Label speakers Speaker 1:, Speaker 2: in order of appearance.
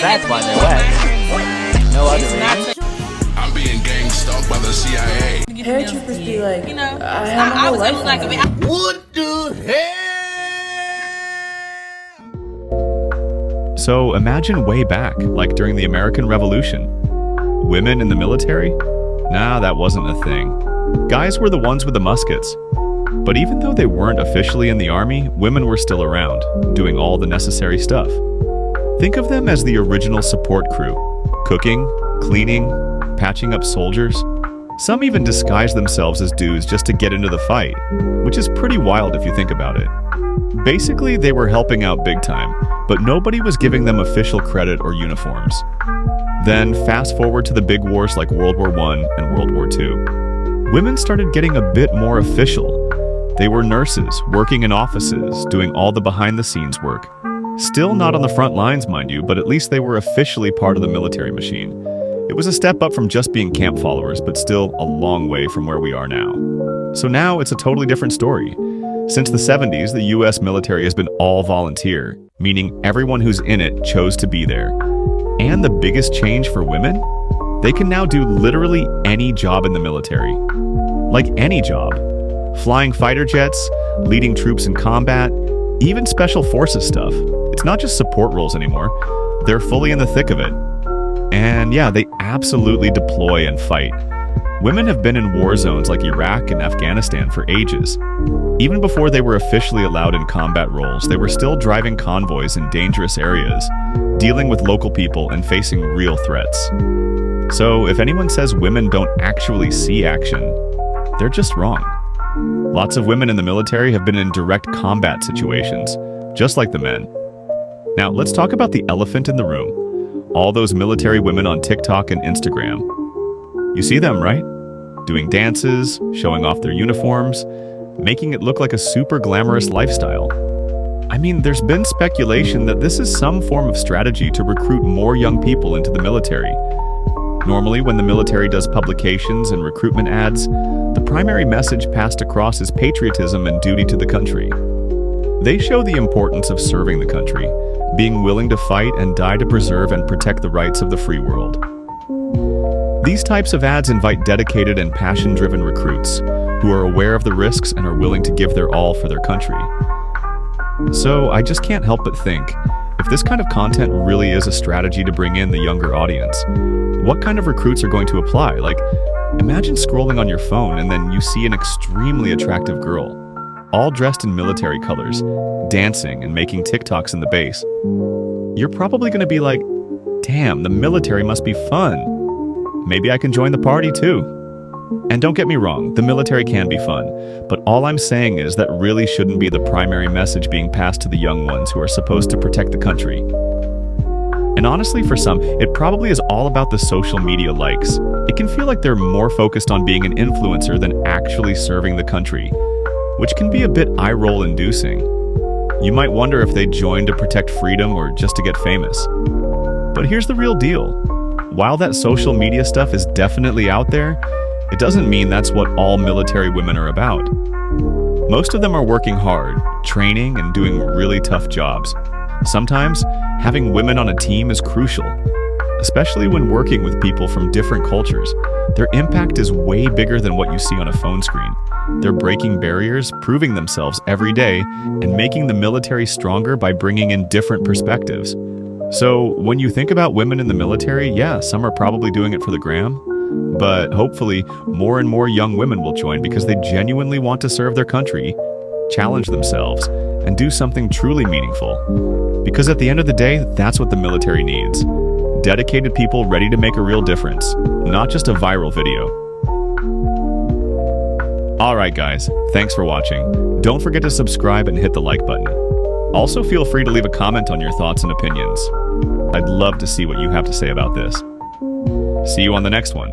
Speaker 1: That's why they're wet. No other reason.
Speaker 2: I'm being gang stalked by the CIA.
Speaker 3: Paratroopers be like,
Speaker 4: you know,
Speaker 3: I have my
Speaker 4: I
Speaker 3: whole
Speaker 4: was
Speaker 3: life
Speaker 4: like,
Speaker 3: on
Speaker 4: I mean,
Speaker 3: them.
Speaker 5: What the hell?
Speaker 6: So imagine way back, like during the American Revolution. Women in the military? Nah, that wasn't a thing. Guys were the ones with the muskets. But even though they weren't officially in the army, women were still around, doing all the necessary stuff. Think of them as the original support crew, cooking, cleaning, patching up soldiers. Some even disguised themselves as dudes just to get into the fight, which is pretty wild if you think about it. Basically, they were helping out big time, but nobody was giving them official credit or uniforms. Then, fast forward to the big wars like World War I and World War II. Women started getting a bit more official. They were nurses, working in offices, doing all the behind-the-scenes work. Still not on the front lines, mind you, but at least they were officially part of the military machine. It was a step up from just being camp followers, but still a long way from where we are now. So now it's a totally different story. Since the 70s, the US military has been all volunteer, meaning everyone who's in it chose to be there. And the biggest change for women? They can now do literally any job in the military. Like any job. Flying fighter jets, leading troops in combat, even special forces stuff. It's not just support roles anymore. They're fully in the thick of it. And yeah, they absolutely deploy and fight. Women have been in war zones like Iraq and Afghanistan for ages. Even before they were officially allowed in combat roles, they were still driving convoys in dangerous areas, dealing with local people and facing real threats. So if anyone says women don't actually see action, they're just wrong. Lots of women in the military have been in direct combat situations, just like the men. Now, let's talk about the elephant in the room. All those military women on TikTok and Instagram. You see them, right? Doing dances, showing off their uniforms, making it look like a super glamorous lifestyle. I mean, there's been speculation that this is some form of strategy to recruit more young people into the military. Normally, when the military does publications and recruitment ads, the primary message passed across is patriotism and duty to the country. They show the importance of serving the country, being willing to fight and die to preserve and protect the rights of the free world. These types of ads invite dedicated and passion-driven recruits who are aware of the risks and are willing to give their all for their country. So I just can't help but think, if this kind of content really is a strategy to bring in the younger audience, what kind of recruits are going to apply? Like, imagine scrolling on your phone and then you see an extremely attractive girl, all dressed in military colors, dancing and making TikToks in the base. You're probably going to be like, damn, the military must be fun. Maybe I can join the party too. And don't get me wrong, the military can be fun, but all I'm saying is that really shouldn't be the primary message being passed to the young ones who are supposed to protect the country. And honestly, for some, it probably is all about the social media likes. It can feel like they're more focused on being an influencer than actually serving the country, which can be a bit eye-roll inducing. You might wonder if they joined to protect freedom or just to get famous. But here's the real deal. While that social media stuff is definitely out there, it doesn't mean that's what all military women are about. Most of them are working hard, training, and doing really tough jobs. Sometimes, having women on a team is crucial, especially when working with people from different cultures. Their impact is way bigger than what you see on a phone screen. They're breaking barriers, proving themselves every day, and making the military stronger by bringing in different perspectives. So, when you think about women in the military, yeah, some are probably doing it for the gram, but hopefully more and more young women will join because they genuinely want to serve their country, challenge themselves, and do something truly meaningful. Because at the end of the day, that's what the military needs. Dedicated people ready to make a real difference, not just a viral video. Alright guys, thanks for watching. Don't forget to subscribe and hit the like button. Also feel free to leave a comment on your thoughts and opinions. I'd love to see what you have to say about this. See you on the next one.